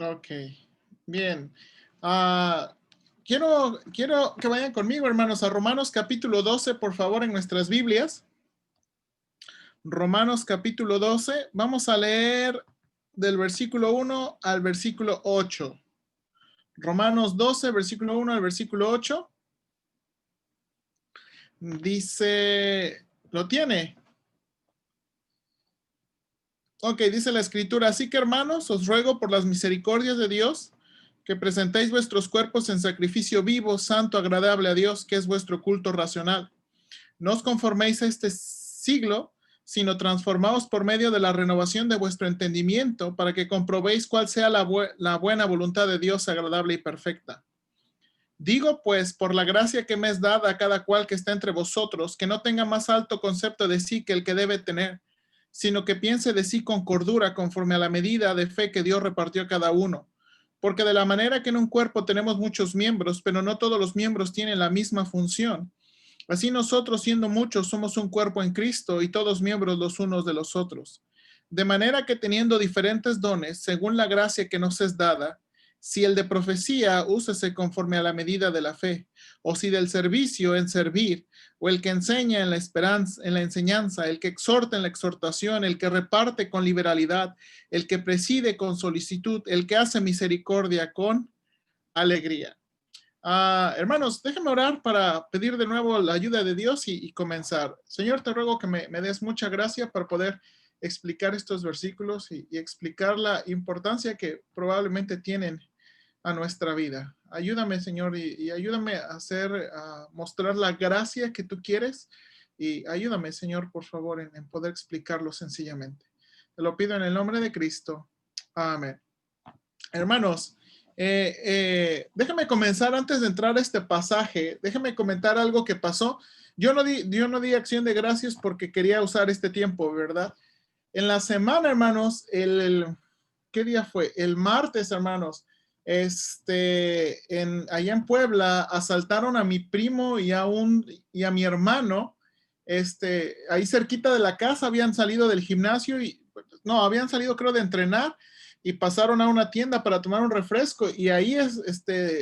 Ok, bien. Ah, quiero que vayan conmigo, hermanos, a Romanos capítulo 12, por favor, en nuestras Biblias. Romanos capítulo 12. Vamos a leer del versículo 1 al versículo 8. Romanos 12, versículo 1 al versículo 8. Dice, ¿lo tiene? Ok, dice la escritura, así que hermanos, os ruego por las misericordias de Dios que presentéis vuestros cuerpos en sacrificio vivo, santo, agradable a Dios, que es vuestro culto racional. No os conforméis a este siglo, sino transformaos por medio de la renovación de vuestro entendimiento para que comprobéis cuál sea la buena voluntad de Dios agradable y perfecta. Digo pues, por la gracia que me es dada a cada cual que está entre vosotros, que no tenga más alto concepto de sí que el que debe tener, sino que piense de sí con cordura conforme a la medida de fe que Dios repartió a cada uno. Porque de la manera que en un cuerpo tenemos muchos miembros, pero no todos los miembros tienen la misma función. Así nosotros, siendo muchos, somos un cuerpo en Cristo y todos miembros los unos de los otros. De manera que teniendo diferentes dones, según la gracia que nos es dada, si el de profecía, úsese conforme a la medida de la fe, o si del servicio en servir, o el que enseña en la esperanza, en la enseñanza, el que exhorta en la exhortación, el que reparte con liberalidad, el que preside con solicitud, el que hace misericordia con alegría. Hermanos, déjenme orar para pedir de nuevo la ayuda de Dios y comenzar. Señor, te ruego que me des mucha gracia para poder explicar estos versículos y explicar la importancia que probablemente tienen a nuestra vida. Ayúdame, Señor, y ayúdame a mostrar la gracia que tú quieres y ayúdame, Señor, por favor, en poder explicarlo sencillamente. Te lo pido en el nombre de Cristo. Amén. Hermanos, déjame comenzar antes de entrar a este pasaje. Déjame comentar algo que pasó. Yo no di acción de gracias porque quería usar este tiempo, ¿verdad? En la semana, hermanos, ¿qué día fue? El martes, hermanos, allá en Puebla asaltaron a mi primo y a mi hermano, ahí cerquita de la casa, habían salido del gimnasio y, no, habían salido creo de entrenar y pasaron a una tienda para tomar un refresco y ahí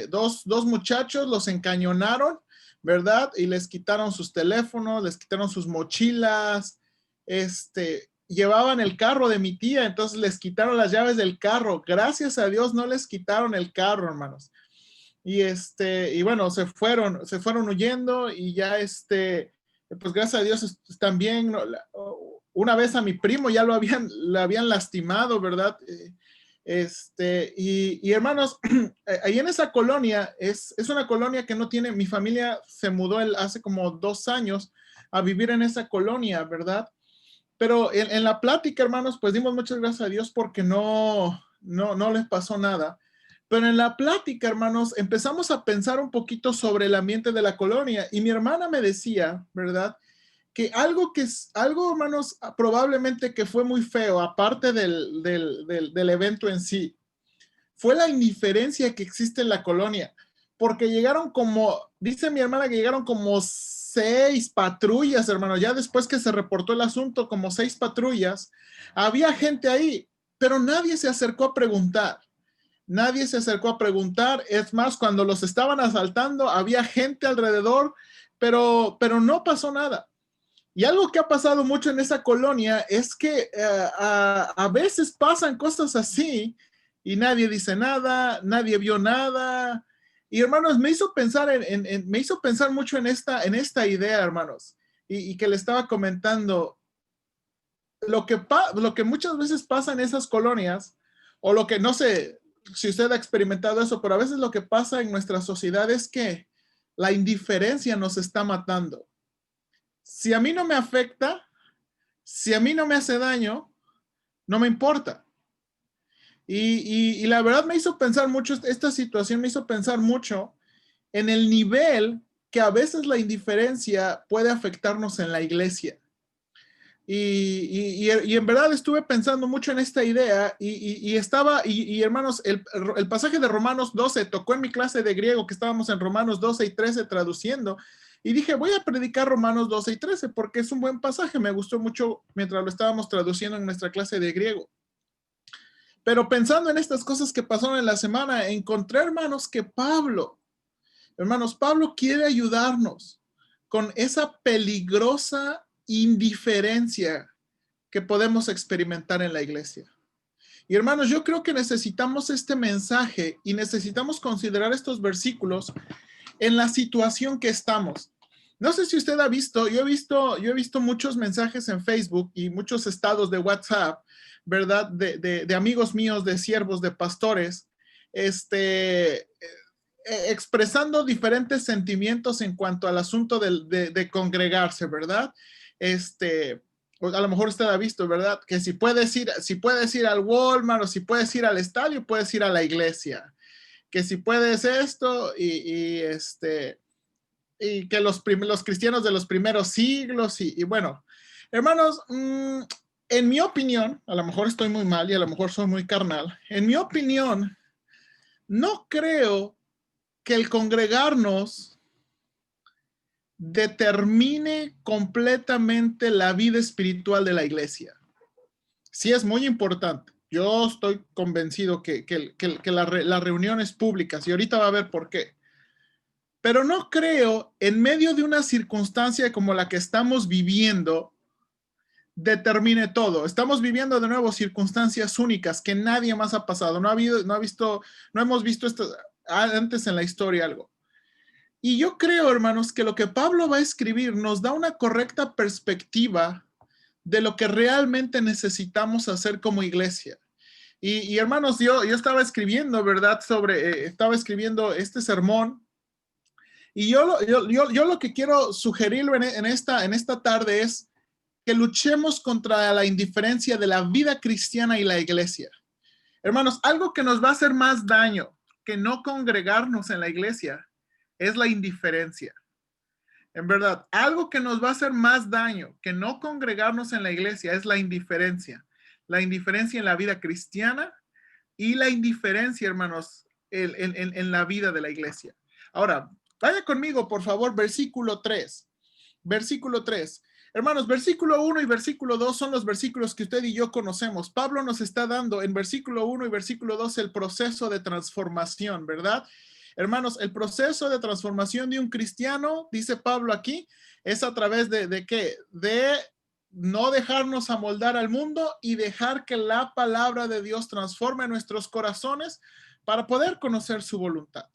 dos muchachos los encañonaron, ¿verdad? Y les quitaron sus teléfonos, les quitaron sus mochilas, llevaban el carro de mi tía, entonces les quitaron las llaves del carro. Gracias a Dios no les quitaron el carro, hermanos. Y bueno, se fueron huyendo y ya pues gracias a Dios están bien. ¿No? Una vez a mi primo ya le habían lastimado, ¿verdad? Y hermanos, ahí en esa colonia, es una colonia que no tiene, mi familia se mudó hace como 2 años a vivir en esa colonia, ¿verdad? Pero en la plática, hermanos, pues dimos muchas gracias a Dios porque no les pasó nada. Pero en la plática, hermanos, empezamos a pensar un poquito sobre el ambiente de la colonia y mi hermana me decía, ¿verdad? Que algo, hermanos, probablemente que fue muy feo, aparte del evento en sí, fue la indiferencia que existe en la colonia, porque llegaron dice mi hermana que llegaron como 6 patrullas, hermano, ya después que se reportó el asunto, como 6 patrullas, había gente ahí, pero nadie se acercó a preguntar. Nadie se acercó a preguntar, es más, cuando los estaban asaltando, había gente alrededor, pero no pasó nada. Y algo que ha pasado mucho en esa colonia es que a veces pasan cosas así y nadie dice nada, nadie vio nada. Y hermanos, me hizo pensar me hizo pensar mucho en esta idea, hermanos, y que le estaba comentando lo que muchas veces pasa en esas colonias, o lo que no sé si usted ha experimentado eso, pero a veces lo que pasa en nuestra sociedad es que la indiferencia nos está matando. Si a mí no me afecta, si a mí no me hace daño, no me importa. Y la verdad me hizo pensar mucho, esta situación me hizo pensar mucho en el nivel que a veces la indiferencia puede afectarnos en la iglesia. Y en verdad estuve pensando mucho en esta idea y hermanos, el pasaje de Romanos 12 tocó en mi clase de griego que estábamos en Romanos 12 y 13 traduciendo y dije voy a predicar Romanos 12 y 13 porque es un buen pasaje, me gustó mucho mientras lo estábamos traduciendo en nuestra clase de griego. Pero pensando en estas cosas que pasaron en la semana, encontré, hermanos, que Pablo quiere ayudarnos con esa peligrosa indiferencia que podemos experimentar en la iglesia. Y hermanos, yo creo que necesitamos este mensaje y necesitamos considerar estos versículos en la situación que estamos. No sé si usted ha visto, yo he visto muchos mensajes en Facebook y muchos estados de WhatsApp, ¿verdad? De amigos míos, de siervos, de pastores, expresando diferentes sentimientos en cuanto al asunto de congregarse, ¿verdad? Pues a lo mejor usted ha visto, ¿verdad? Que si puedes ir al Walmart o si puedes ir al estadio, puedes ir a la iglesia. Que si puedes esto y que los cristianos de los primeros siglos y bueno, hermanos, en mi opinión, a lo mejor estoy muy mal y a lo mejor soy muy carnal, en mi opinión, no creo que el congregarnos determine completamente la vida espiritual de la iglesia. Sí es muy importante. Yo estoy convencido que las reuniones públicas, y ahorita va a ver por qué, pero no creo en medio de una circunstancia como la que estamos viviendo, determine todo. Estamos viviendo de nuevo circunstancias únicas que nadie más ha pasado. No hemos visto esto antes en la historia algo. Y yo creo, hermanos, que lo que Pablo va a escribir nos da una correcta perspectiva de lo que realmente necesitamos hacer como iglesia. Y hermanos, yo estaba escribiendo, ¿verdad? Estaba escribiendo este sermón. Y yo lo que quiero sugerirlo en esta tarde es que luchemos contra la indiferencia de la vida cristiana y la iglesia. Hermanos, algo que nos va a hacer más daño que no congregarnos en la iglesia es la indiferencia. En verdad, algo que nos va a hacer más daño que no congregarnos en la iglesia es la indiferencia. La indiferencia en la vida cristiana y la indiferencia, hermanos, en la vida de la iglesia. Ahora, vaya conmigo, por favor, versículo 3. Versículo 3. Hermanos, versículo 1 y versículo 2 son los versículos que usted y yo conocemos. Pablo nos está dando en versículo 1 y versículo 2 el proceso de transformación, ¿verdad? Hermanos, el proceso de transformación de un cristiano, dice Pablo aquí, es a través ¿de qué? De no dejarnos amoldar al mundo y dejar que la palabra de Dios transforme nuestros corazones para poder conocer su voluntad.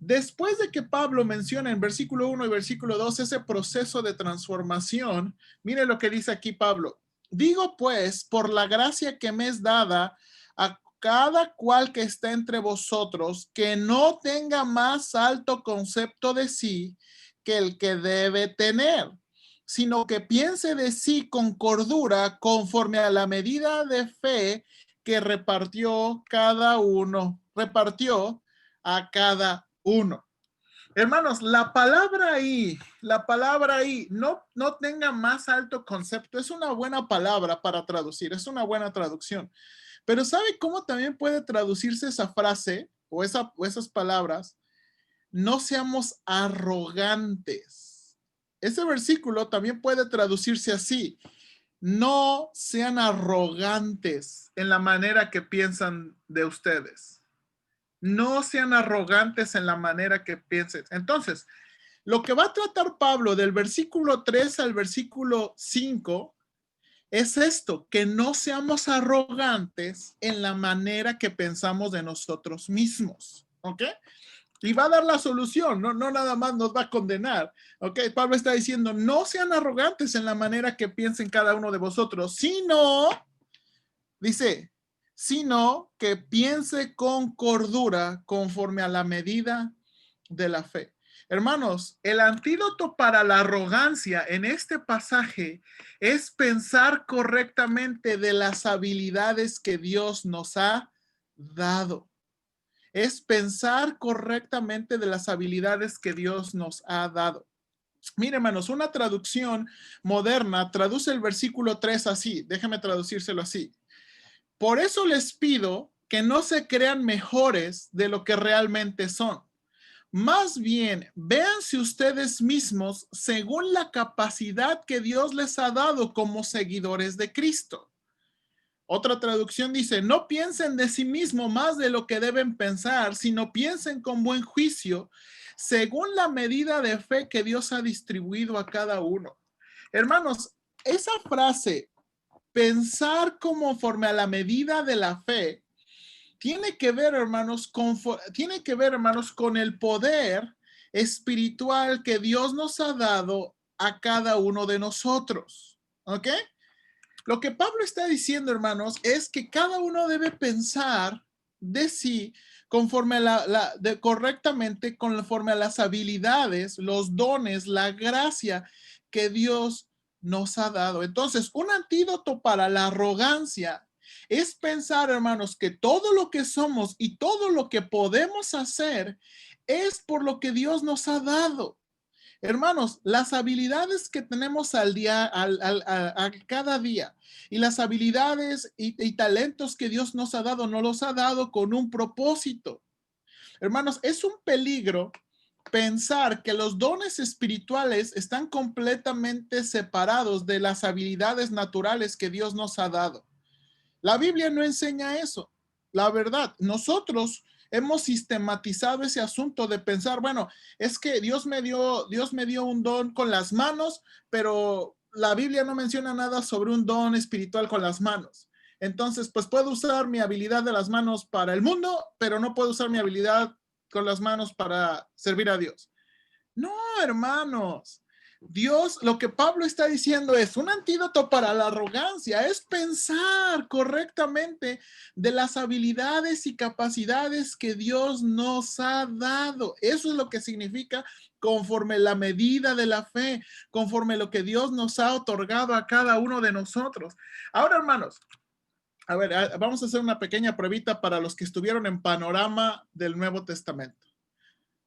Después de que Pablo menciona en versículo 1 y versículo 2 ese proceso de transformación, mire lo que dice aquí Pablo. Digo pues, por la gracia que me es dada a cada cual que está entre vosotros, que no tenga más alto concepto de sí que el que debe tener, sino que piense de sí con cordura conforme a la medida de fe que repartió a cada uno. Hermanos, la palabra ahí, no tenga más alto concepto, es una buena palabra para traducir, es una buena traducción. Pero ¿sabe cómo también puede traducirse esa frase o esas palabras? No seamos arrogantes. Ese versículo también puede traducirse así. No sean arrogantes en la manera que piensan de ustedes. No sean arrogantes en la manera que piensen. Entonces, lo que va a tratar Pablo del versículo 3 al versículo 5 es esto, que no seamos arrogantes en la manera que pensamos de nosotros mismos, ¿ok? Y va a dar la solución, no nada más nos va a condenar, ¿ok? Pablo está diciendo, no sean arrogantes en la manera que piensen cada uno de vosotros, sino que piense con cordura conforme a la medida de la fe. Hermanos, el antídoto para la arrogancia en este pasaje es pensar correctamente de las habilidades que Dios nos ha dado. Es pensar correctamente de las habilidades que Dios nos ha dado. Mire, hermanos, una traducción moderna traduce el versículo 3 así. Déjeme traducírselo así. Por eso les pido que no se crean mejores de lo que realmente son. Más bien, véanse ustedes mismos según la capacidad que Dios les ha dado como seguidores de Cristo. Otra traducción dice, no piensen de sí mismo más de lo que deben pensar, sino piensen con buen juicio, según la medida de fe que Dios ha distribuido a cada uno. Hermanos, esa frase, pensar conforme a la medida de la fe, tiene que ver, hermanos, con el poder espiritual que Dios nos ha dado a cada uno de nosotros. ¿Ok? Lo que Pablo está diciendo, hermanos, es que cada uno debe pensar de sí conforme a correctamente, conforme a las habilidades, los dones, la gracia que Dios nos ha dado. Entonces, un antídoto para la arrogancia es pensar, hermanos, que todo lo que somos y todo lo que podemos hacer es por lo que Dios nos ha dado. Hermanos, las habilidades que tenemos al día, a cada día, y las habilidades y talentos que Dios nos ha dado, nos los ha dado con un propósito. Hermanos, es un peligro pensar que los dones espirituales están completamente separados de las habilidades naturales que Dios nos ha dado. La Biblia no enseña eso. La verdad, nosotros hemos sistematizado ese asunto de pensar, bueno, es que Dios me dio un don con las manos, pero la Biblia no menciona nada sobre un don espiritual con las manos. Entonces, pues puedo usar mi habilidad de las manos para el mundo, pero no puedo usar mi habilidad con las manos para servir a Dios. No, hermanos. Dios, lo que Pablo está diciendo es un antídoto para la arrogancia, es pensar correctamente de las habilidades y capacidades que Dios nos ha dado. Eso es lo que significa conforme la medida de la fe, conforme lo que Dios nos ha otorgado a cada uno de nosotros. Ahora, hermanos, a ver, vamos a hacer una pequeña pruebita para los que estuvieron en Panorama del Nuevo Testamento.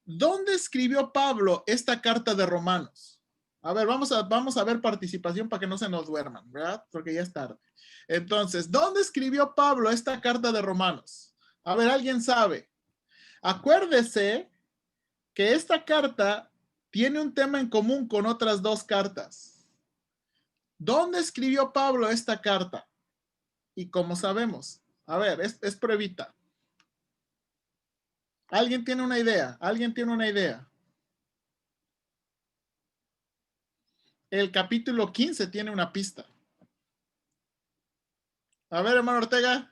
¿Dónde escribió Pablo esta carta de Romanos? A ver, vamos a ver participación para que no se nos duerman, ¿verdad? Porque ya es tarde. Entonces, ¿dónde escribió Pablo esta carta de Romanos? A ver, ¿alguien sabe? Acuérdese que esta carta tiene un tema en común con otras dos cartas. ¿Dónde escribió Pablo esta carta? Y como sabemos, a ver, es pruebita. ¿Alguien tiene una idea? ¿Alguien tiene una idea? El capítulo 15 tiene una pista. A ver, hermano Ortega.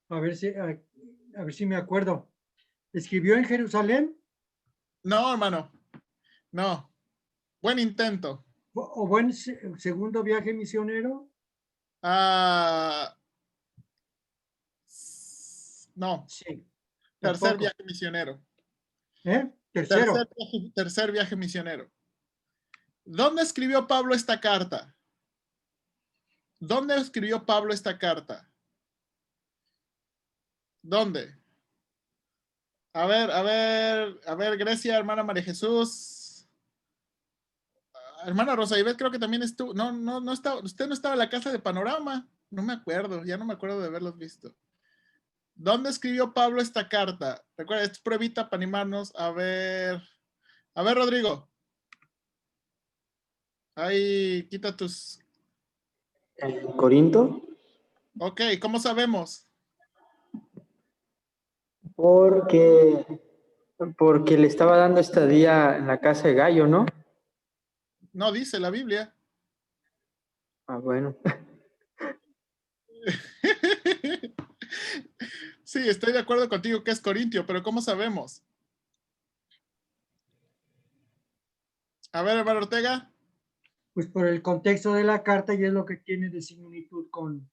A ver si me acuerdo. ¿Escribió en Jerusalén? No, hermano. No. Buen intento. ¿O buen segundo viaje misionero? No. Sí, Tercer tampoco. viaje misionero. Tercero. Tercer viaje misionero. ¿Dónde escribió Pablo esta carta? ¿Dónde escribió Pablo esta carta? ¿Dónde? A ver, Grecia, hermana María Jesús. Hermana Rosa Ivette, creo que también estuvo. No estaba, usted no estaba en la casa de Panorama. No me acuerdo, ya no me acuerdo de haberlos visto. ¿Dónde escribió Pablo esta carta? Recuerda, es pruebita para animarnos. A ver, Rodrigo. Ahí, quita tus... ¿En Corinto? Ok, ¿cómo sabemos? Porque, porque le estaba dando estadía en la casa de Gallo, ¿no? No dice la Biblia. Ah, bueno. Sí, estoy de acuerdo contigo que es Corintio, pero ¿cómo sabemos? A ver, hermano Ortega. Pues por el contexto de la carta y es lo que tiene de similitud con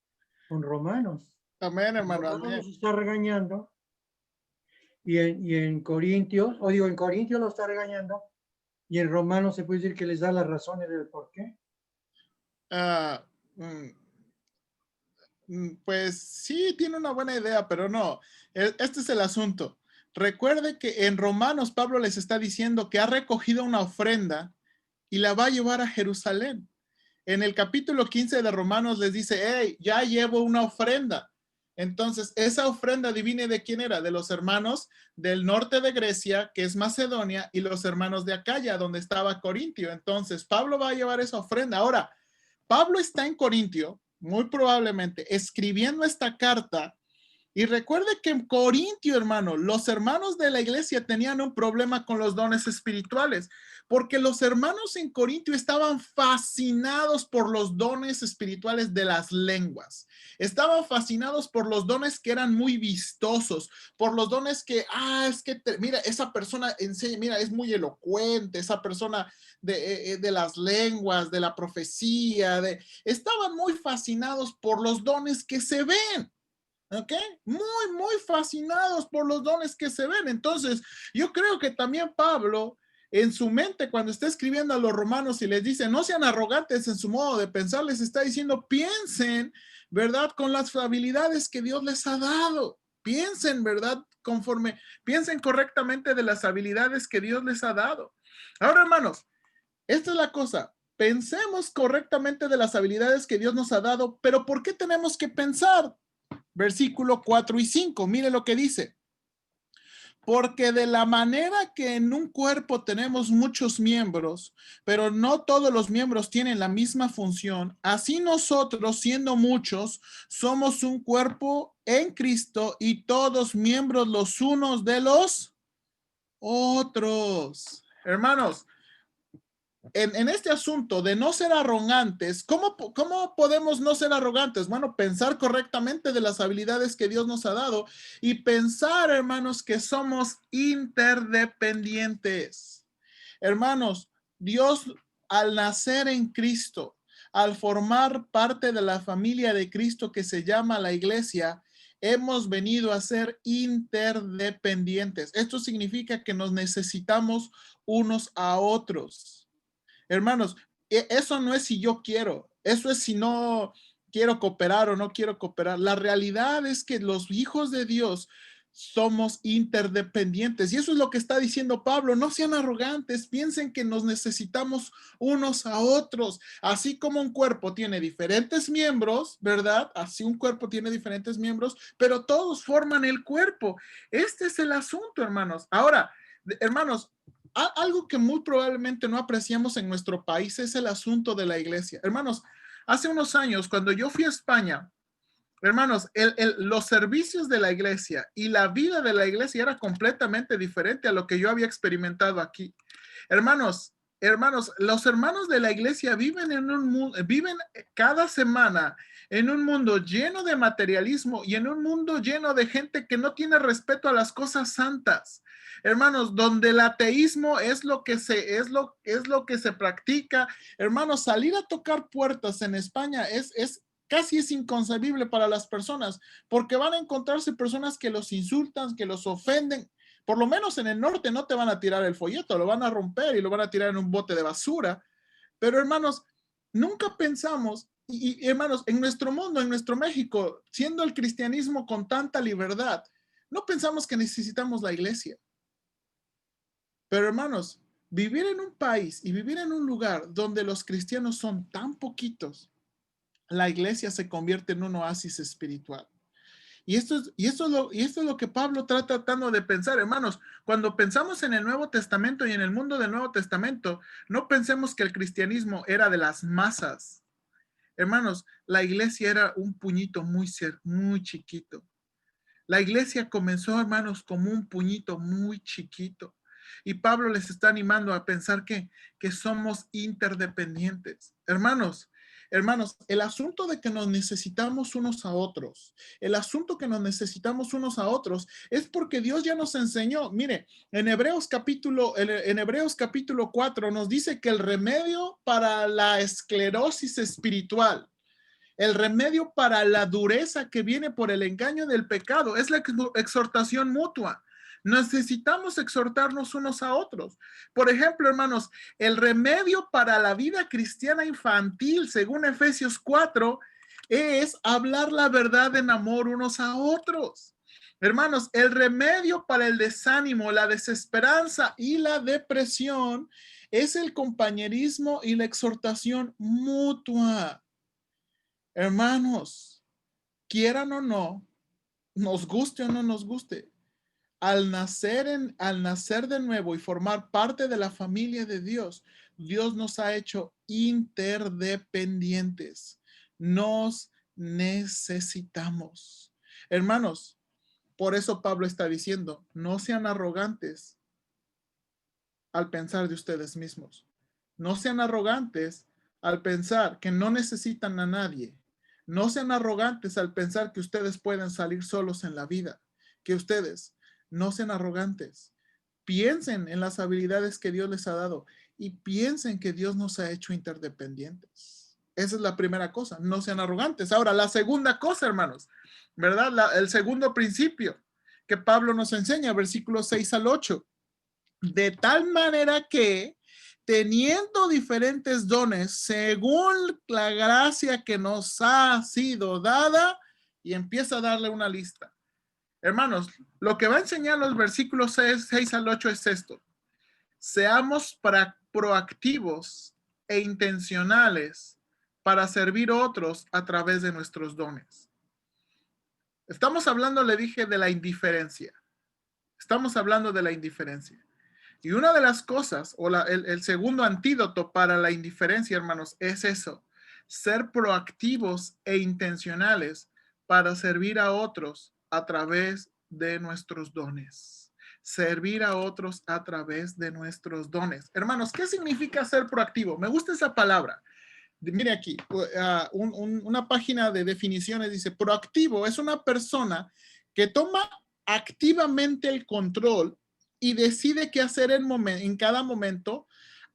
Romanos. Amén, hermano. Romanos Amén. los está regañando y en Corintios, en Corintios lo está regañando y en Romanos se puede decir que les da las razones del por qué. Pues sí, tiene una buena idea, pero no. Este es el asunto. Recuerde que en Romanos Pablo les está diciendo que ha recogido una ofrenda y la va a llevar a Jerusalén. En el capítulo 15 de Romanos les dice, hey, ya llevo una ofrenda. Entonces, esa ofrenda divina, ¿de quién era? De los hermanos del norte de Grecia, que es Macedonia, y los hermanos de Acaya, donde estaba Corintio. Entonces, Pablo va a llevar esa ofrenda. Ahora, Pablo está en Corintio, muy probablemente, escribiendo esta carta. Y recuerde que en Corintio, hermano, los hermanos de la iglesia tenían un problema con los dones espirituales, porque los hermanos en Corintio estaban fascinados por los dones espirituales de las lenguas. Estaban fascinados por los dones que eran muy vistosos, por los dones que, mira, esa persona enseña, mira, es muy elocuente, esa persona de las lenguas, de la profecía, estaban muy fascinados por los dones que se ven. ¿Ok? Muy fascinados por los dones que se ven. Entonces, yo creo que también Pablo, en su mente, cuando está escribiendo a los romanos y les dice, no sean arrogantes en su modo de pensar, les está diciendo, piensen, ¿verdad? Con las habilidades que Dios les ha dado. Piensen, ¿verdad? Piensen correctamente de las habilidades que Dios les ha dado. Ahora, hermanos, esta es la cosa. Pensemos correctamente de las habilidades que Dios nos ha dado, pero ¿por qué tenemos que pensar? Versículo 4 y 5, mire lo que dice. Porque de la manera que en un cuerpo tenemos muchos miembros, pero no todos los miembros tienen la misma función, así nosotros, siendo muchos, somos un cuerpo en Cristo y todos miembros los unos de los otros. Hermanos, en este asunto de no ser arrogantes, ¿cómo podemos no ser arrogantes? Bueno, pensar correctamente de las habilidades que Dios nos ha dado y pensar, hermanos, que somos interdependientes. Hermanos, Dios al nacer en Cristo, al formar parte de la familia de Cristo que se llama la iglesia, hemos venido a ser interdependientes. Esto significa que nos necesitamos unos a otros. Hermanos, eso no es si yo quiero, eso es si no quiero cooperar o no quiero cooperar. La realidad es que los hijos de Dios somos interdependientes y eso es lo que está diciendo Pablo. No sean arrogantes, piensen que nos necesitamos unos a otros, así como un cuerpo tiene diferentes miembros, ¿verdad? Así un cuerpo tiene diferentes miembros, pero todos forman el cuerpo. Este es el asunto, hermanos. Ahora, hermanos, algo que muy probablemente no apreciamos en nuestro país es el asunto de la iglesia. Hermanos, hace unos años, cuando yo fui a España, hermanos, los servicios de la iglesia y la vida de la iglesia era completamente diferente a lo que yo había experimentado aquí. Hermanos, los hermanos de la iglesia viven cada semana en un mundo lleno de materialismo y en un mundo lleno de gente que no tiene respeto a las cosas santas. Hermanos, donde el ateísmo es lo que se practica. Hermanos, salir a tocar puertas en España casi es inconcebible para las personas, porque van a encontrarse personas que los insultan, que los ofenden. Por lo menos en el norte no te van a tirar el folleto, lo van a romper y lo van a tirar en un bote de basura. Pero hermanos, nunca pensamos, y hermanos, en nuestro mundo, en nuestro México, siendo el cristianismo con tanta libertad, no pensamos que necesitamos la iglesia. Pero hermanos, vivir en un país y vivir en un lugar donde los cristianos son tan poquitos, la iglesia se convierte en un oasis espiritual. Y esto es lo que Pablo está tratando de pensar, hermanos. Cuando pensamos en el Nuevo Testamento y en el mundo del Nuevo Testamento, no pensemos que el cristianismo era de las masas. Hermanos, la iglesia era un puñito muy chiquito. La iglesia comenzó, hermanos, como un puñito muy chiquito. Y Pablo les está animando a pensar que somos interdependientes. Hermanos, el asunto de que nos necesitamos unos a otros, es porque Dios ya nos enseñó. Mire, en Hebreos capítulo 4 nos dice que el remedio para la esclerosis espiritual, el remedio para la dureza que viene por el engaño del pecado, es la exhortación mutua. Necesitamos exhortarnos unos a otros. Por ejemplo, hermanos, el remedio para la vida cristiana infantil, según Efesios 4, es hablar la verdad en amor unos a otros. Hermanos, el remedio para el desánimo, la desesperanza y la depresión es el compañerismo y la exhortación mutua. Hermanos, quieran o no, nos guste o no nos guste, al nacer de nuevo y formar parte de la familia de Dios, Dios nos ha hecho interdependientes. Nos necesitamos. Hermanos, por eso Pablo está diciendo, no sean arrogantes al pensar de ustedes mismos. No sean arrogantes al pensar que no necesitan a nadie. No sean arrogantes al pensar que ustedes pueden salir solos en la vida. Que ustedes no sean arrogantes. Piensen en las habilidades que Dios les ha dado y piensen que Dios nos ha hecho interdependientes. Esa es la primera cosa, no sean arrogantes. Ahora, la segunda cosa, hermanos, ¿verdad? El segundo principio que Pablo nos enseña, versículos 6 al 8. De tal manera que, teniendo diferentes dones, según la gracia que nos ha sido dada, y empieza a darle una lista. Hermanos, lo que va a enseñar los versículos 6 al 8 es esto. Seamos proactivos e intencionales para servir a otros a través de nuestros dones. Estamos hablando, le dije, de la indiferencia. Estamos hablando de la indiferencia. Y una de las cosas, o el segundo antídoto para la indiferencia, hermanos, es eso. Ser proactivos e intencionales para servir a otros a través de nuestros dones. Servir a otros a través de nuestros dones. Hermanos, ¿qué significa ser proactivo? Me gusta esa palabra. Mire aquí, una página de definiciones dice, proactivo es una persona que toma activamente el control y decide qué hacer en cada momento,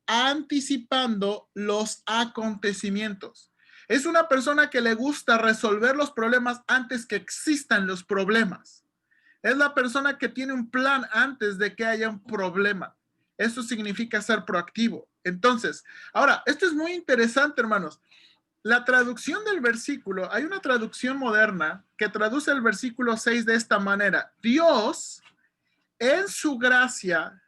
anticipando los acontecimientos. Es una persona que le gusta resolver los problemas antes que existan los problemas. Es la persona que tiene un plan antes de que haya un problema. Eso significa ser proactivo. Entonces, ahora, esto es muy interesante, hermanos. La traducción del versículo, hay una traducción moderna que traduce el versículo 6 de esta manera. Dios, en su gracia,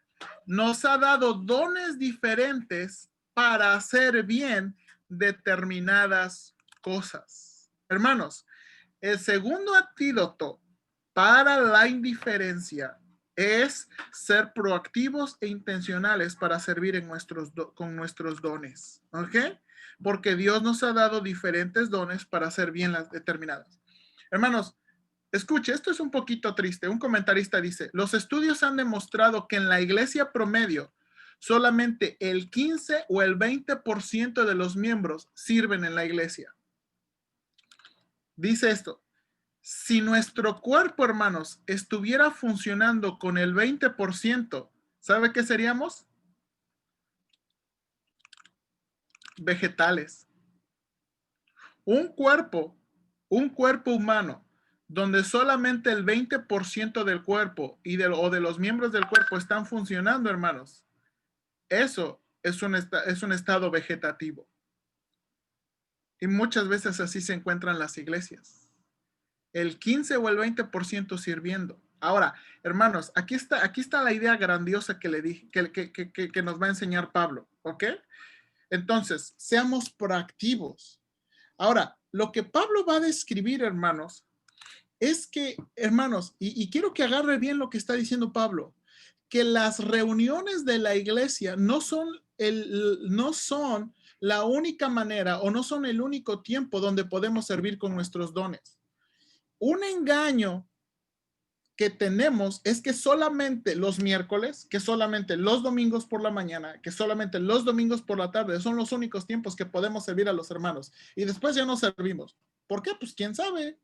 nos ha dado dones diferentes para hacer bien determinadas cosas. Hermanos, el segundo antídoto para la indiferencia es ser proactivos e intencionales para servir con nuestros dones. ¿Ok? Porque Dios nos ha dado diferentes dones para hacer bien las determinadas. Hermanos, escuche, esto es un poquito triste. Un comentarista dice, los estudios han demostrado que en la iglesia promedio, solamente el 15 o el 20% de los miembros sirven en la iglesia. Dice esto, si nuestro cuerpo, hermanos, estuviera funcionando con el 20%, ¿sabe qué seríamos? Vegetales. Un cuerpo humano, donde solamente el 20% del cuerpo o de los miembros del cuerpo están funcionando, hermanos, eso es un estado vegetativo. Y muchas veces así se encuentran las iglesias. El 15 o el 20% sirviendo. Ahora, hermanos, aquí está la idea grandiosa que le dije, que nos va a enseñar Pablo, ¿ok? Entonces, seamos proactivos. Ahora, lo que Pablo va a describir, hermanos, es que, hermanos, y quiero que agarre bien lo que está diciendo Pablo, que las reuniones de la iglesia no son la única manera o no son el único tiempo donde podemos servir con nuestros dones. Un engaño que tenemos es que solamente los miércoles, que solamente los domingos por la mañana, que solamente los domingos por la tarde son los únicos tiempos que podemos servir a los hermanos y después ya no servimos. ¿Por qué? Pues quién sabe.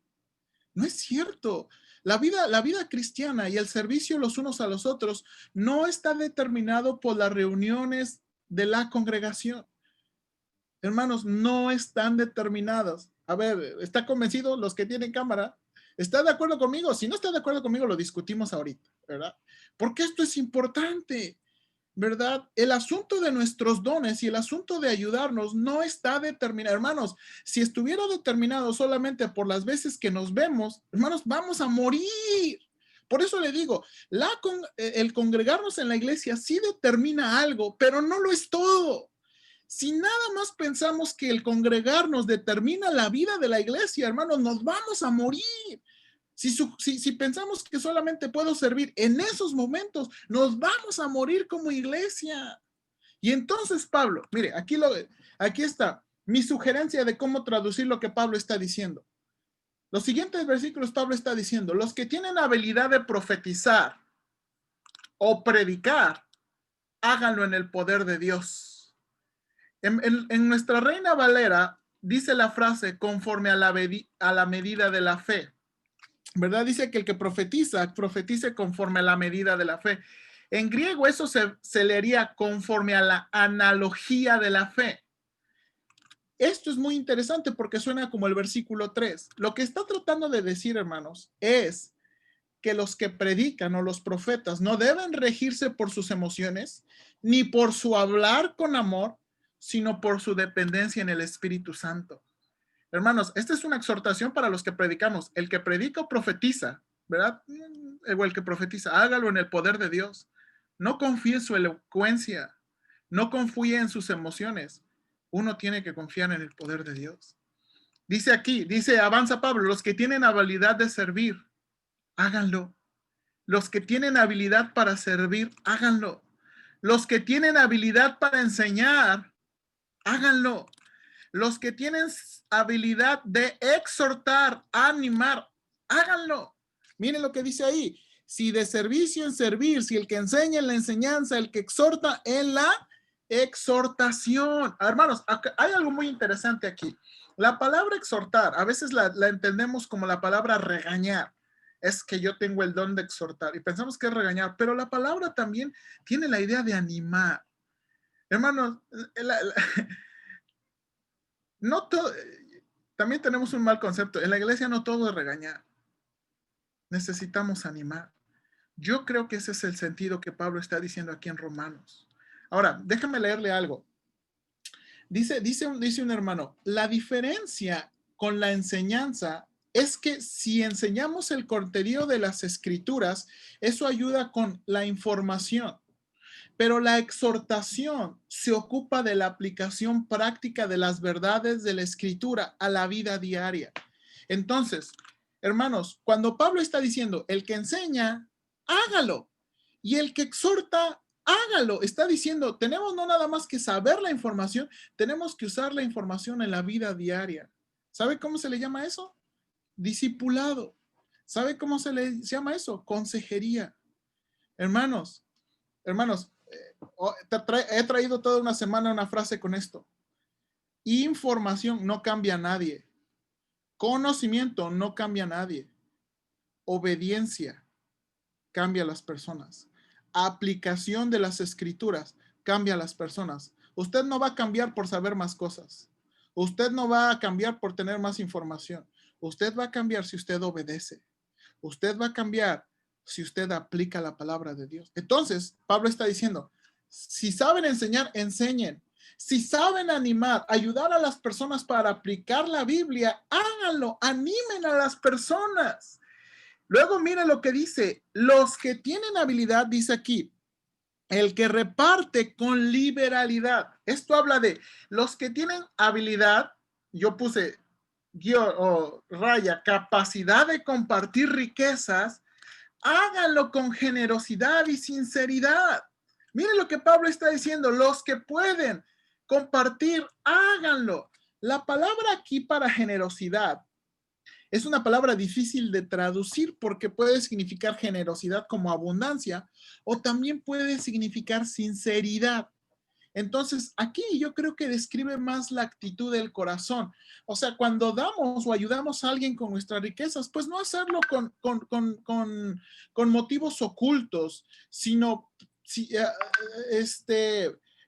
No es cierto. La vida cristiana y el servicio los unos a los otros no está determinado por las reuniones de la congregación. Hermanos, no están determinadas. A ver, ¿está convencido los que tienen cámara? ¿Está de acuerdo conmigo? Si no está de acuerdo conmigo, lo discutimos ahorita, ¿verdad? Porque esto es importante, ¿verdad? El asunto de nuestros dones y el asunto de ayudarnos no está determinado. Hermanos, si estuviera determinado solamente por las veces que nos vemos, hermanos, vamos a morir. Por eso le digo, el congregarnos en la iglesia sí determina algo, pero no lo es todo. Si nada más pensamos que el congregarnos determina la vida de la iglesia, hermanos, nos vamos a morir. Si pensamos que solamente puedo servir en esos momentos, nos vamos a morir como iglesia. Y entonces Pablo, mire, aquí está mi sugerencia de cómo traducir lo que Pablo está diciendo. Los siguientes versículos Pablo está diciendo, los que tienen habilidad de profetizar o predicar, háganlo en el poder de Dios. En nuestra Reina Valera dice la frase conforme a la medida de la fe. ¿Verdad? Dice que el que profetiza, profetice conforme a la medida de la fe. En griego eso se leería conforme a la analogía de la fe. Esto es muy interesante porque suena como el versículo 3. Lo que está tratando de decir, hermanos, es que los que predican o los profetas no deben regirse por sus emociones, ni por su hablar con amor, sino por su dependencia en el Espíritu Santo. Hermanos, esta es una exhortación para los que predicamos. El que predica o profetiza, ¿verdad? O el que profetiza, hágalo en el poder de Dios. No confíe en su elocuencia. No confíe en sus emociones. Uno tiene que confiar en el poder de Dios. Dice aquí, avanza Pablo, los que tienen habilidad de servir, háganlo. Los que tienen habilidad para servir, háganlo. Los que tienen habilidad para enseñar, háganlo. Los que tienen habilidad de exhortar, animar, háganlo. Miren lo que dice ahí. Si de servicio en servir, si el que enseña en la enseñanza, el que exhorta en la exhortación. Hermanos, hay algo muy interesante aquí. La palabra exhortar, a veces la entendemos como la palabra regañar. Es que yo tengo el don de exhortar y pensamos que es regañar, pero la palabra también tiene la idea de animar. Hermanos, no todo, también tenemos un mal concepto. En la iglesia no todo es regañar. Necesitamos animar. Yo creo que ese es el sentido que Pablo está diciendo aquí en Romanos. Ahora, déjame leerle algo. Dice un hermano, la diferencia con la enseñanza es que si enseñamos el contenido de las escrituras, eso ayuda con la información. Pero la exhortación se ocupa de la aplicación práctica de las verdades de la escritura a la vida diaria. Entonces, hermanos, cuando Pablo está diciendo, el que enseña, hágalo. Y el que exhorta, hágalo. Está diciendo, tenemos no nada más que saber la información, tenemos que usar la información en la vida diaria. ¿Sabe cómo se le llama eso? Discipulado. ¿Sabe cómo se le llama eso? Consejería. Hermanos, he traído toda una semana una frase con esto. Información no cambia a nadie. Conocimiento no cambia a nadie. Obediencia cambia a las personas. Aplicación de las escrituras cambia a las personas. Usted no va a cambiar por saber más cosas. Usted no va a cambiar por tener más información. Usted va a cambiar si usted obedece. Usted va a cambiar si usted aplica la palabra de Dios. Entonces, Pablo está diciendo, si saben enseñar, enseñen. Si saben animar, ayudar a las personas para aplicar la Biblia, háganlo, animen a las personas. Luego mira lo que dice, los que tienen habilidad, dice aquí, el que reparte con liberalidad. Esto habla de los que tienen habilidad, yo puse raya, capacidad de compartir riquezas, háganlo con generosidad y sinceridad. Miren lo que Pablo está diciendo, los que pueden compartir, háganlo. La palabra aquí para generosidad es una palabra difícil de traducir porque puede significar generosidad como abundancia o también puede significar sinceridad. Entonces, aquí yo creo que describe más la actitud del corazón. O sea, cuando damos o ayudamos a alguien con nuestras riquezas, pues no hacerlo con motivos ocultos, sino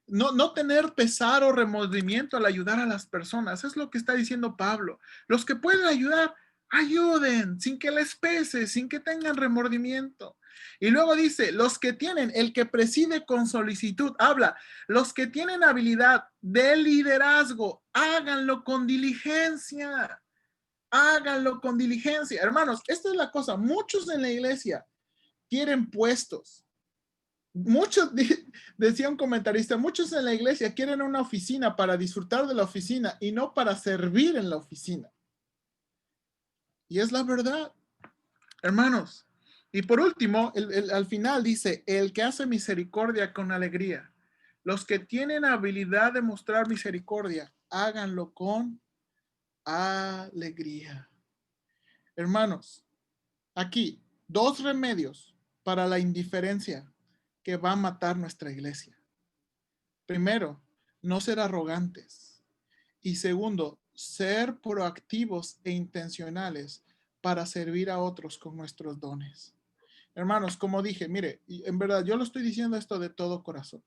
no tener pesar o remordimiento al ayudar a las personas. Es lo que está diciendo Pablo. Los que pueden ayudar, ayuden sin que les pese, sin que tengan remordimiento. Y luego dice, los que tienen, el que preside con solicitud, habla, los que tienen habilidad de liderazgo, háganlo con diligencia. Háganlo con diligencia. Hermanos, esta es la cosa. Muchos en la iglesia quieren puestos. Muchos, decía un comentarista, muchos en la iglesia quieren una oficina para disfrutar de la oficina y no para servir en la oficina. Y es la verdad. Hermanos, y por último, al final dice, el que hace misericordia con alegría. Los que tienen habilidad de mostrar misericordia, háganlo con alegría. Hermanos, aquí, 2 remedios para la indiferencia que va a matar nuestra iglesia. Primero, no ser arrogantes. Y segundo, ser proactivos e intencionales para servir a otros con nuestros dones. Hermanos, como dije, mire, y en verdad, yo lo estoy diciendo esto de todo corazón.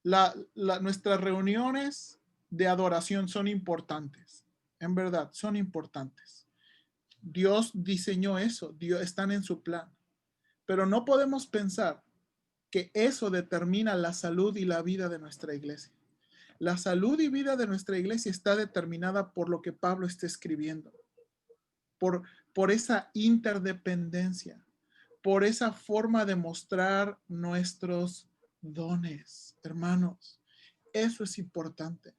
Nuestras reuniones de adoración son importantes. En verdad, son importantes. Dios diseñó eso, Dios están en su plan. Pero no podemos pensar que eso determina la salud y la vida de nuestra iglesia. La salud y vida de nuestra iglesia está determinada por lo que Pablo está escribiendo, por esa interdependencia, por esa forma de mostrar nuestros dones, hermanos. Eso es importante.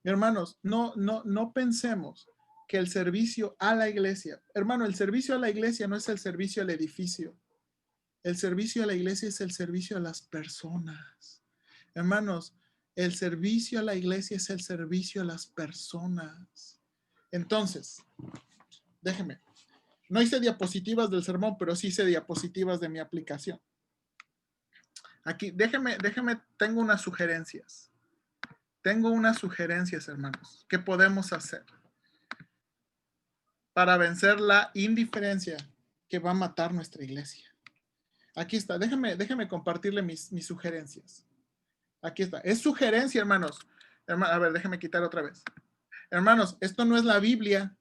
Hermanos, no pensemos que el servicio a la iglesia, hermano, el servicio a la iglesia no es el servicio al edificio. El servicio a la iglesia es el servicio a las personas. Hermanos, el servicio a la iglesia es el servicio a las personas. Entonces, déjeme. No hice diapositivas del sermón, pero sí hice diapositivas de mi aplicación. Aquí, déjeme, tengo unas sugerencias. Tengo unas sugerencias, hermanos, que podemos hacer para vencer la indiferencia que va a matar nuestra iglesia. Aquí está, déjeme compartirle mis sugerencias. Aquí está, es sugerencia, hermanos. A ver, déjeme quitar otra vez. Hermanos, esto no es la Biblia,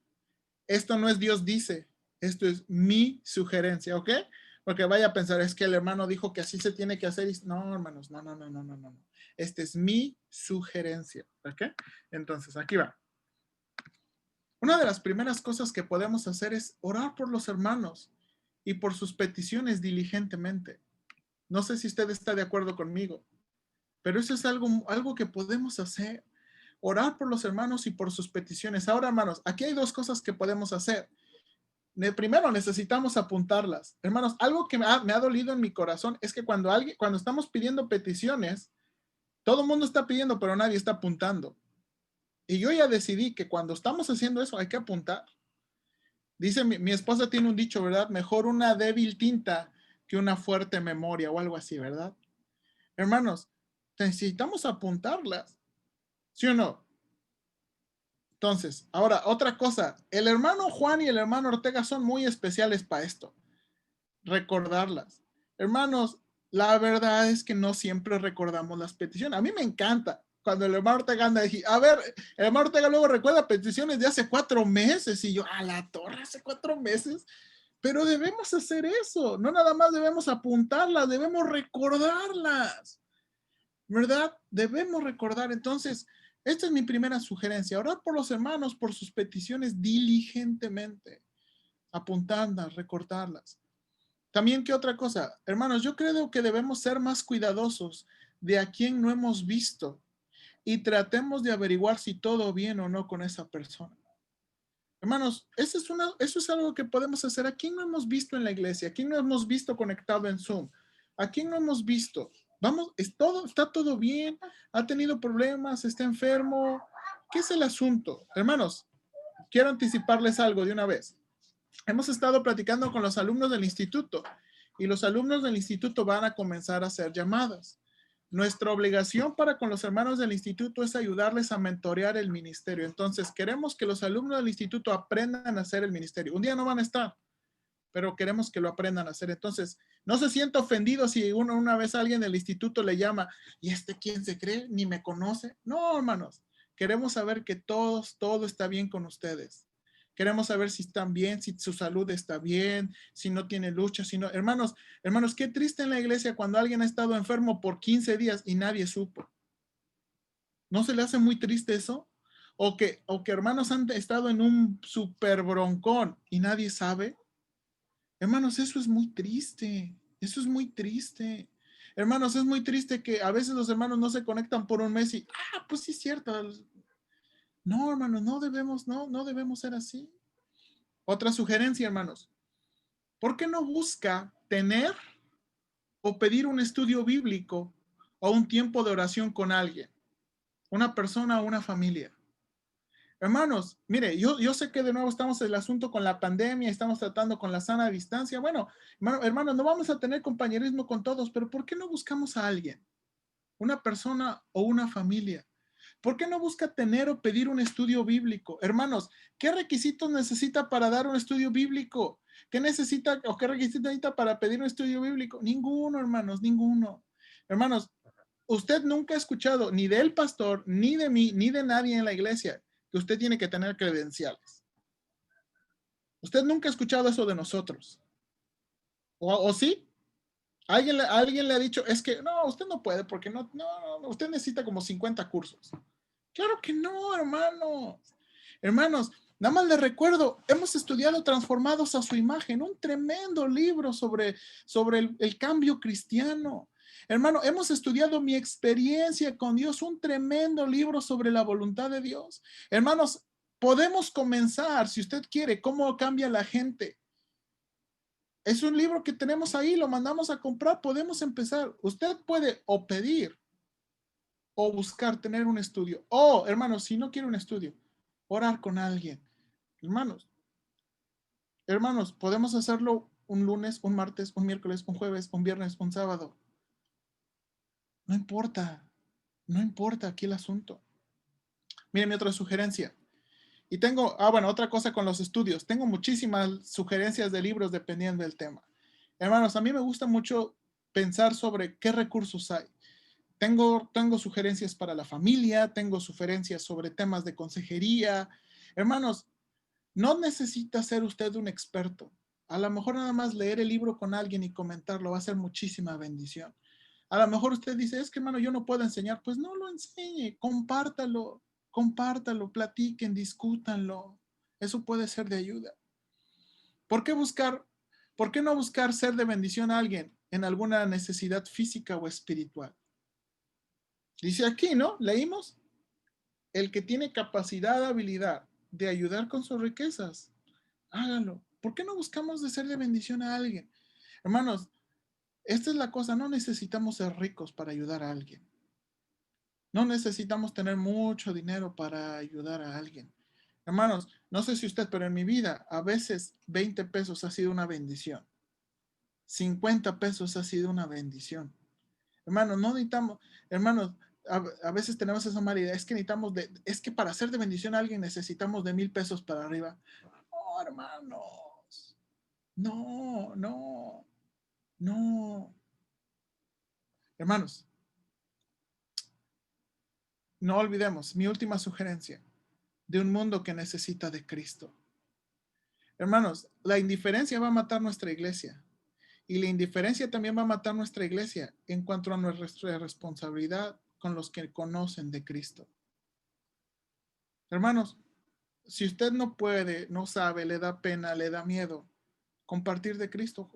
esto no es Dios dice, esto es mi sugerencia, ¿ok? Porque vaya a pensar, es que el hermano dijo que así se tiene que hacer. No, hermanos, no. Esta es mi sugerencia, ¿ok? Entonces, aquí va. Una de las primeras cosas que podemos hacer es orar por los hermanos y por sus peticiones diligentemente. No sé si usted está de acuerdo conmigo, pero eso es algo que podemos hacer. Orar por los hermanos y por sus peticiones. Ahora, hermanos, aquí hay 2 cosas que podemos hacer. Primero, necesitamos apuntarlas. Hermanos, algo que me ha dolido en mi corazón es que cuando estamos pidiendo peticiones, todo el mundo está pidiendo, pero nadie está apuntando. Y yo ya decidí que cuando estamos haciendo eso hay que apuntar. Dice, mi esposa tiene un dicho, ¿verdad? Mejor una débil tinta que una fuerte memoria o algo así, ¿verdad? Hermanos, necesitamos apuntarlas. ¿Sí o no? Entonces, ahora, otra cosa. El hermano Juan y el hermano Ortega son muy especiales para esto. Recordarlas. Hermanos, la verdad es que no siempre recordamos las peticiones. A mí me encanta cuando el hermano Ortega anda, dije, a ver, el hermano Ortega luego recuerda peticiones de hace 4 meses y yo, a la torre, hace 4 meses. Pero debemos hacer eso, no nada más debemos apuntarlas, debemos recordarlas, ¿verdad? Debemos recordar. Entonces, esta es mi primera sugerencia, orar por los hermanos, por sus peticiones diligentemente, apuntarlas, recordarlas. También, ¿qué otra cosa? Hermanos, yo creo que debemos ser más cuidadosos de a quién no hemos visto y tratemos de averiguar si todo bien o no con esa persona. Hermanos, eso es algo que podemos hacer. ¿A quién no hemos visto en la iglesia? ¿A quién no hemos visto conectado en Zoom? ¿A quién no hemos visto? Vamos, está todo bien, ha tenido problemas, está enfermo. ¿Qué es el asunto? Hermanos, quiero anticiparles algo de una vez. Hemos estado platicando con los alumnos del instituto y los alumnos del instituto van a comenzar a hacer llamadas. Nuestra obligación para con los hermanos del instituto es ayudarles a mentorear el ministerio. Entonces, queremos que los alumnos del instituto aprendan a hacer el ministerio. Un día no van a estar, pero queremos que lo aprendan a hacer. Entonces, no se sienta ofendido si una vez alguien del instituto le llama, ¿y quién se cree? Ni me conoce. No, hermanos, queremos saber que todo está bien con ustedes. Queremos saber si están bien, si su salud está bien, si no tiene lucha, si no. Hermanos, qué triste en la iglesia cuando alguien ha estado enfermo por 15 días y nadie supo. ¿No se le hace muy triste eso? O que hermanos han estado en un super broncón y nadie sabe. Hermanos, eso es muy triste. Eso es muy triste. Hermanos, es muy triste que a veces los hermanos no se conectan por un mes y, pues sí es cierto. No, hermanos, no debemos ser así. Otra sugerencia, hermanos. ¿Por qué no busca tener o pedir un estudio bíblico o un tiempo de oración con alguien? Una persona o una familia. Hermanos, mire, yo sé que de nuevo estamos en el asunto con la pandemia, estamos tratando con la sana distancia. Bueno, hermanos, no vamos a tener compañerismo con todos, pero ¿por qué no buscamos a alguien? Una persona o una familia. ¿Por qué no busca tener o pedir un estudio bíblico? Hermanos, ¿qué requisitos necesita para dar un estudio bíblico? ¿Qué necesita o qué requisitos necesita para pedir un estudio bíblico? Ninguno, hermanos, ninguno. Hermanos, usted nunca ha escuchado ni del pastor, ni de mí, ni de nadie en la iglesia que usted tiene que tener credenciales. Usted nunca ha escuchado eso de nosotros. ¿O sí? ¿Alguien le ha dicho, es que no, usted no puede porque no, usted necesita como 50 cursos? Claro que no, hermanos. Hermanos, nada más les recuerdo, hemos estudiado Transformados a su imagen, un tremendo libro sobre el cambio cristiano. Hermano, hemos estudiado Mi experiencia con Dios, un tremendo libro sobre la voluntad de Dios. Hermanos, podemos comenzar, si usted quiere, cómo cambia la gente. Es un libro que tenemos ahí, lo mandamos a comprar, podemos empezar. Usted puede o pedir o buscar tener un estudio. O, hermanos, si no quiere un estudio, orar con alguien. Hermanos, podemos hacerlo un lunes, un martes, un miércoles, un jueves, un viernes, un sábado. No importa, no importa aquí el asunto. Miren mi otra sugerencia. Y tengo, bueno, otra cosa con los estudios. Tengo muchísimas sugerencias de libros dependiendo del tema. Hermanos, a mí me gusta mucho pensar sobre qué recursos hay. Tengo sugerencias para la familia, tengo sugerencias sobre temas de consejería. Hermanos, no necesita ser usted un experto. A lo mejor nada más leer el libro con alguien y comentarlo va a ser muchísima bendición. A lo mejor usted dice, es que hermano, yo no puedo enseñar. Pues no lo enseñe, compártalo, platiquen, discútanlo. Eso puede ser de ayuda. ¿Por qué por qué no buscar ser de bendición a alguien en alguna necesidad física o espiritual? Dice aquí, ¿no? Leímos, el que tiene capacidad, habilidad de ayudar con sus riquezas, hágalo. ¿Por qué no buscamos de ser de bendición a alguien? Hermanos, esta es la cosa, no necesitamos ser ricos para ayudar a alguien. No necesitamos tener mucho dinero para ayudar a alguien. Hermanos, no sé si usted, pero en mi vida a veces 20 pesos ha sido una bendición. 50 pesos ha sido una bendición. Hermanos, no necesitamos, hermanos, a veces tenemos esa mala idea, es que necesitamos es que para ser de bendición a alguien necesitamos de 1,000 pesos para arriba. No, hermanos. No. Hermanos, no olvidemos mi última sugerencia de un mundo que necesita de Cristo. Hermanos, la indiferencia va a matar nuestra iglesia y la indiferencia también va a matar nuestra iglesia en cuanto a nuestra responsabilidad con los que conocen de Cristo. Hermanos, si usted no puede, no sabe, le da pena, le da miedo compartir de Cristo,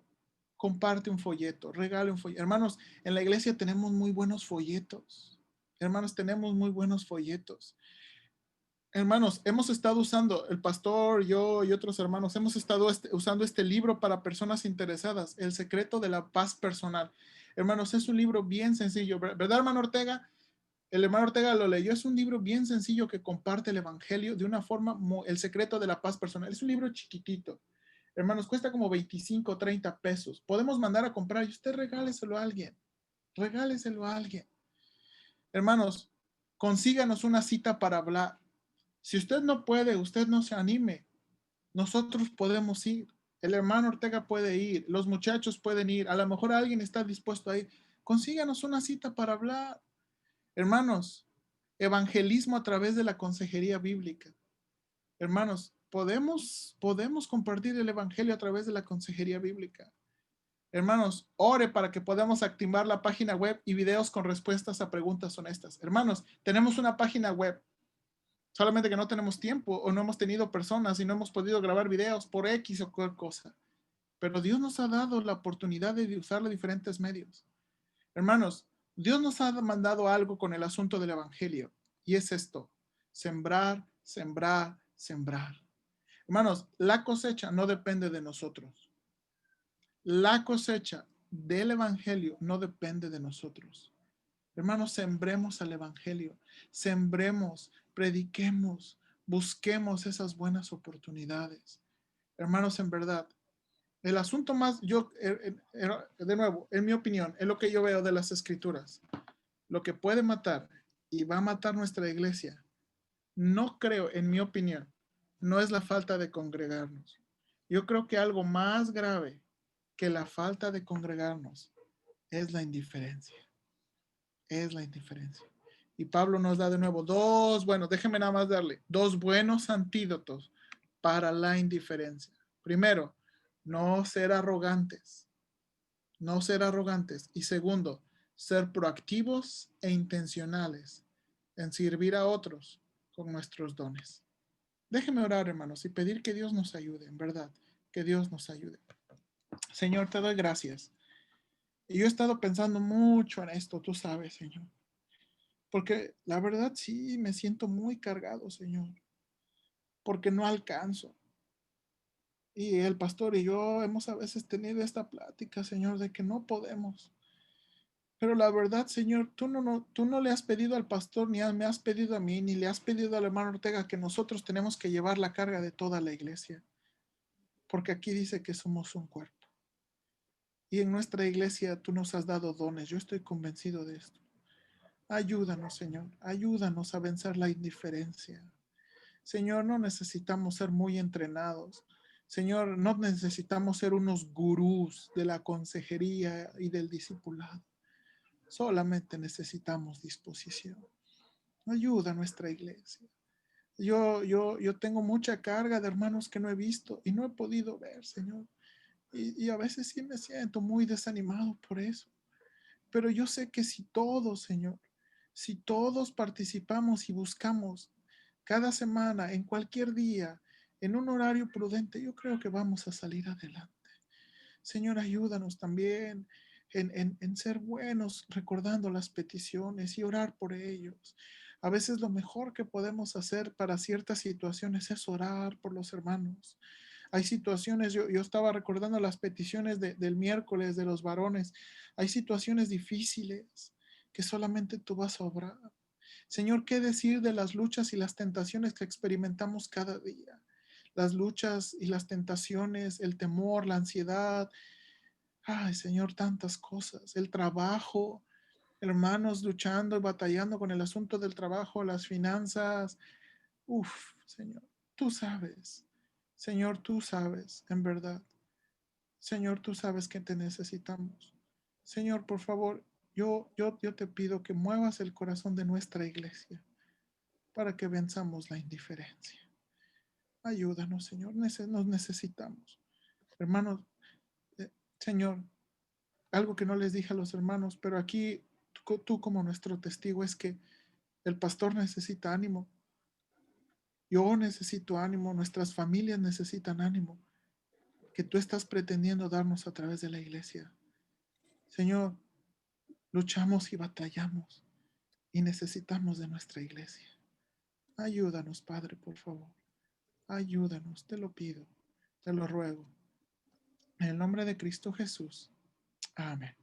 comparte un folleto, regale un folleto. Hermanos, en la iglesia tenemos muy buenos folletos. Hermanos, tenemos muy buenos folletos. Hermanos, hemos estado usando, el pastor, yo y otros hermanos, hemos estado usando este libro para personas interesadas, El secreto de la paz personal. Hermanos, es un libro bien sencillo, ¿verdad, hermano Ortega? El hermano Ortega lo leyó, es un libro bien sencillo que comparte el evangelio de una forma, El secreto de la paz personal. Es un libro chiquitito. Hermanos, cuesta como 25 o 30 pesos. Podemos mandar a comprar y usted regáleselo a alguien. Regáleselo a alguien. Hermanos, consíganos una cita para hablar. Si usted no puede, usted no se anime. Nosotros podemos ir. El hermano Ortega puede ir. Los muchachos pueden ir. A lo mejor alguien está dispuesto a ir. Consíganos una cita para hablar. Hermanos, evangelismo a través de la consejería bíblica. Hermanos, podemos compartir el evangelio a través de la consejería bíblica. Hermanos, ore para que podamos activar la página web y videos con respuestas a preguntas honestas. Hermanos, tenemos una página web, solamente que no tenemos tiempo o no hemos tenido personas y no hemos podido grabar videos por X o cualquier cosa. Pero Dios nos ha dado la oportunidad de usar los diferentes medios. Hermanos, Dios nos ha mandado algo con el asunto del evangelio y es esto: sembrar, sembrar, sembrar. Hermanos, la cosecha no depende de nosotros. La cosecha del evangelio no depende de nosotros. Hermanos, sembremos al evangelio, sembremos, prediquemos, busquemos esas buenas oportunidades. Hermanos, en verdad, el asunto más, de nuevo, en mi opinión, es lo que yo veo de las escrituras. Lo que puede matar y va a matar nuestra iglesia, no creo, en mi opinión, no es la falta de congregarnos. Yo creo que algo más grave que la falta de congregarnos es la indiferencia. Es la indiferencia. Y Pablo nos da de nuevo déjeme nada más darle dos buenos antídotos para la indiferencia. Primero, no ser arrogantes. No ser arrogantes. Y segundo, ser proactivos e intencionales en servir a otros con nuestros dones. Déjeme orar, hermanos, y pedir que Dios nos ayude, en verdad, que Dios nos ayude. Señor, te doy gracias. Y yo he estado pensando mucho en esto, tú sabes, Señor. Porque la verdad sí me siento muy cargado, Señor, porque no alcanzo. Y el pastor y yo hemos a veces tenido esta plática, Señor, de que no podemos. Pero la verdad, Señor, tú no le has pedido al pastor, me has pedido a mí, ni le has pedido al hermano Ortega que nosotros tenemos que llevar la carga de toda la iglesia. Porque aquí dice que somos un cuerpo. Y en nuestra iglesia tú nos has dado dones. Yo estoy convencido de esto. Ayúdanos, Señor. Ayúdanos a vencer la indiferencia. Señor, no necesitamos ser muy entrenados. Señor, no necesitamos ser unos gurús de la consejería y del discipulado. Solamente necesitamos disposición. Ayuda a nuestra iglesia. Yo tengo mucha carga de hermanos que no he visto y no he podido ver, Señor. Y a veces sí me siento muy desanimado por eso. Pero yo sé que si todos, Señor, si todos participamos y buscamos cada semana, en cualquier día, en un horario prudente, yo creo que vamos a salir adelante. Señor, ayúdanos también en ser buenos recordando las peticiones y orar por ellos. A veces lo mejor que podemos hacer para ciertas situaciones es orar por los hermanos. Hay situaciones, yo estaba recordando las peticiones del miércoles de los varones. Hay situaciones difíciles que solamente tú vas a obrar. Señor, ¿qué decir de las luchas y las tentaciones que experimentamos cada día? Las luchas y las tentaciones, el temor, la ansiedad. Ay, Señor, tantas cosas. El trabajo, hermanos luchando y batallando con el asunto del trabajo, las finanzas. Uf, Señor, tú sabes. Señor, tú sabes, en verdad. Señor, tú sabes que te necesitamos. Señor, por favor, yo te pido que muevas el corazón de nuestra iglesia para que venzamos la indiferencia. Ayúdanos, Señor, nos necesitamos. Hermanos, Señor, algo que no les dije a los hermanos, pero aquí tú como nuestro testigo es que el pastor necesita ánimo. Yo necesito ánimo, nuestras familias necesitan ánimo, que tú estás pretendiendo darnos a través de la iglesia. Señor, luchamos y batallamos y necesitamos de nuestra iglesia. Ayúdanos, Padre, por favor. Ayúdanos, te lo pido, te lo ruego. En el nombre de Cristo Jesús. Amén.